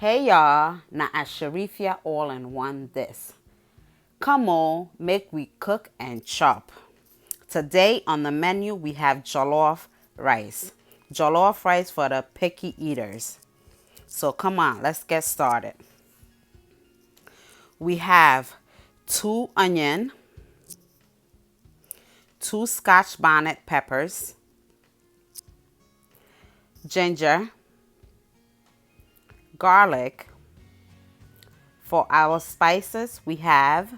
Hey y'all, na Asharifia all in one this. Come on, make we cook and chop. Today on the menu we have jollof rice. Jollof rice for the picky eaters. So come on, let's get started. We have 2 onion, 2 scotch bonnet peppers, ginger, garlic. For our spices, we have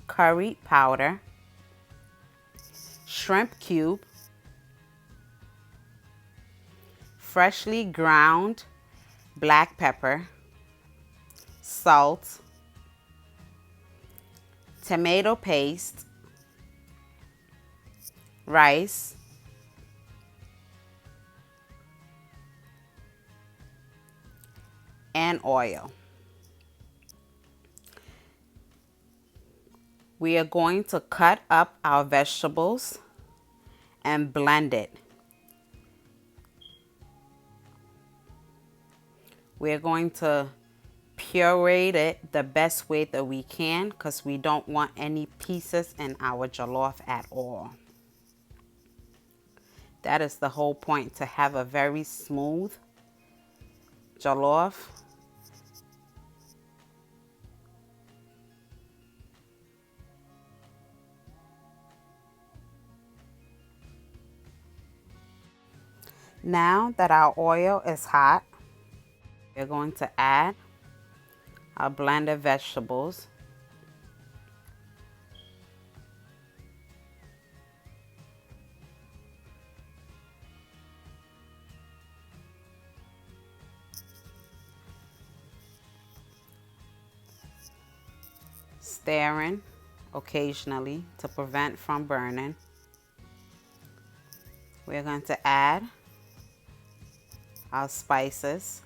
curry powder, shrimp cube, freshly ground black pepper, salt, tomato paste, rice, and oil. We are going to cut up our vegetables and blend it. We're going to puree it the best way that we can because we don't want any pieces in our jollof at all. That is the whole point, to have a very smooth jollof. Now that our oil is hot, we're going to add our blended vegetables. Stirring occasionally to prevent from burning. We're going to add our spices.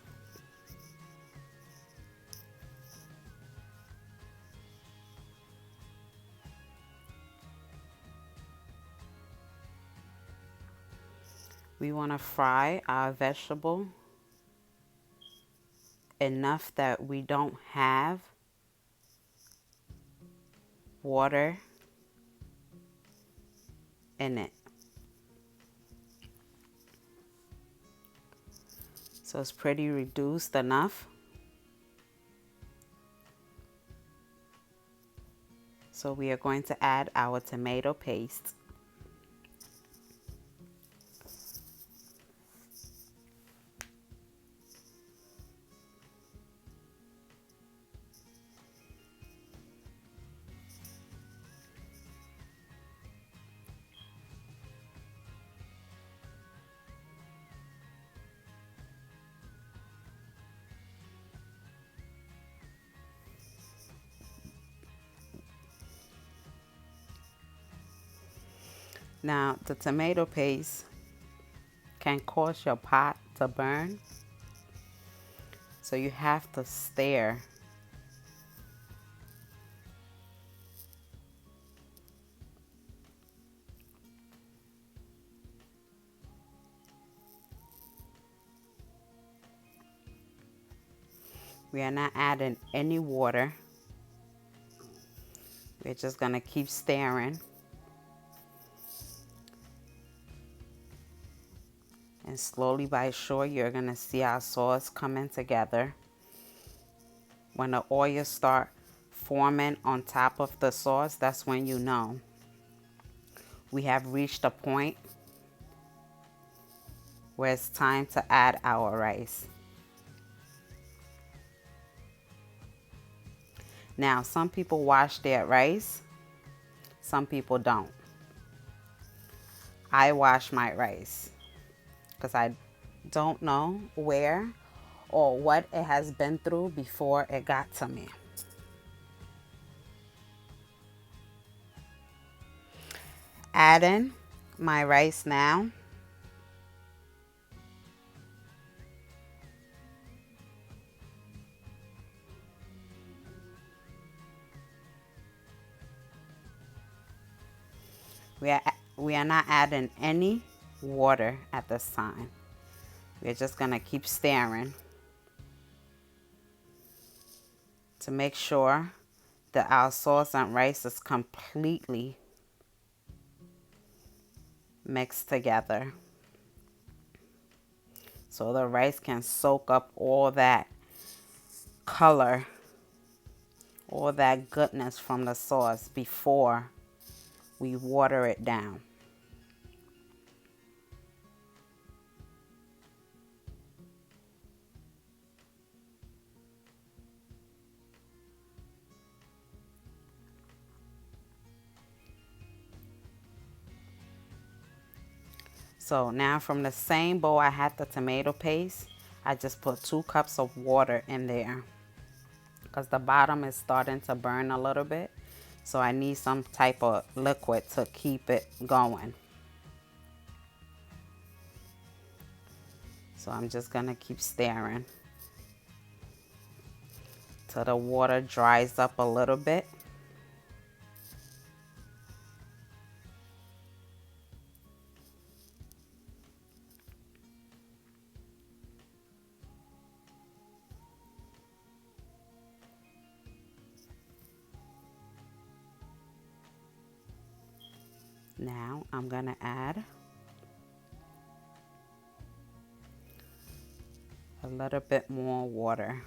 We want to fry our vegetable enough that we don't have water in it. So it's pretty reduced enough. So we are going to add our tomato paste. Now, the tomato paste can cause your pot to burn, so you have to stir. We are not adding any water. We're just going to keep stirring. And slowly but surely, you're going to see our sauce coming together. When the oil start forming on top of the sauce, that's when you know we have reached a point where it's time to add our rice. Now, some people wash their rice, some people don't. I wash my rice because I don't know where or what it has been through before it got to me. Adding my rice now. We are not adding any water at this time. We're just gonna keep stirring. to make sure that our sauce and rice is completely mixed together, so the rice can soak up all that color, all that goodness from the sauce before we water it down. So now from the same bowl I had the tomato paste, I just put 2 cups of water in there because the bottom is starting to burn a little bit. So I need some type of liquid to keep it going. So I'm just gonna keep stirring till the water dries up a little bit. Now I'm gonna add a little bit more water.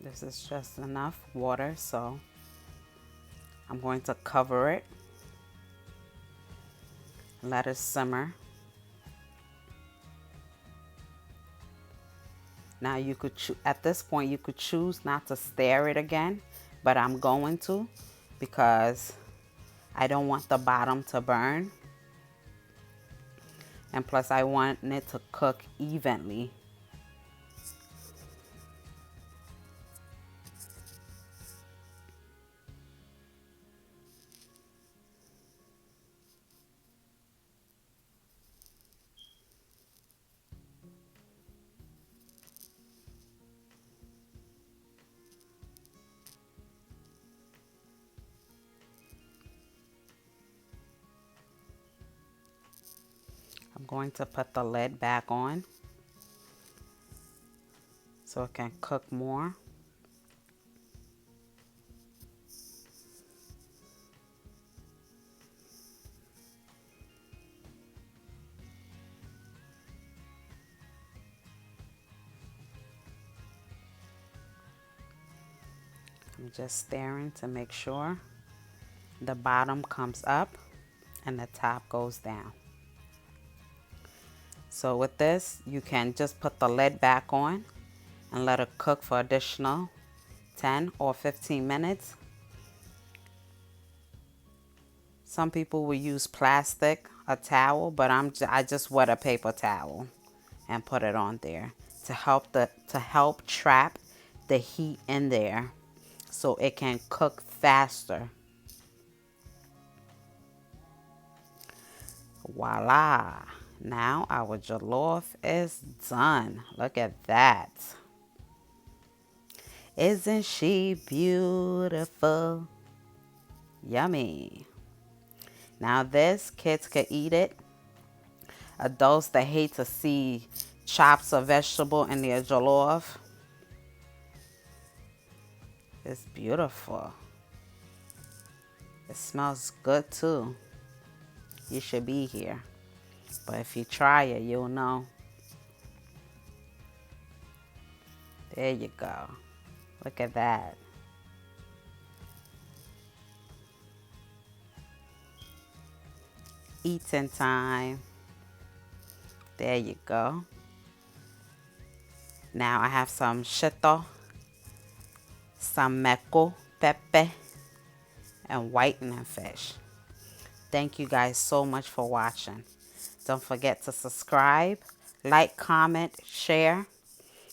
This is just enough water, so I'm going to cover it, let it simmer. Now you could at this point you could choose not to stir it again, but I'm going to because I don't want the bottom to burn, and plus I want it to cook evenly. I'm going to put the lid back on so it can cook more. I'm just stirring to make sure the bottom comes up and the top goes down. So with this, you can just put the lid back on and let it cook for additional 10 or 15 minutes. Some people will use plastic, a towel, but I just wet a paper towel and put it on there to help trap the heat in there so it can cook faster. Voila! Now our jollof is done. Look at that. Isn't she beautiful? Yummy. Now this, kids can eat it. Adults that hate to see chops of vegetable in their jollof. It's beautiful. It smells good too. You should be here. But if you try it, you'll know. There you go. Look at that. Eating time. There you go. Now I have some shito, some meko pepper, and whitening fish. Thank you guys so much for watching. Don't forget to subscribe, like, comment, share,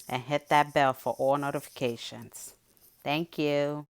and hit that bell for all notifications. Thank you.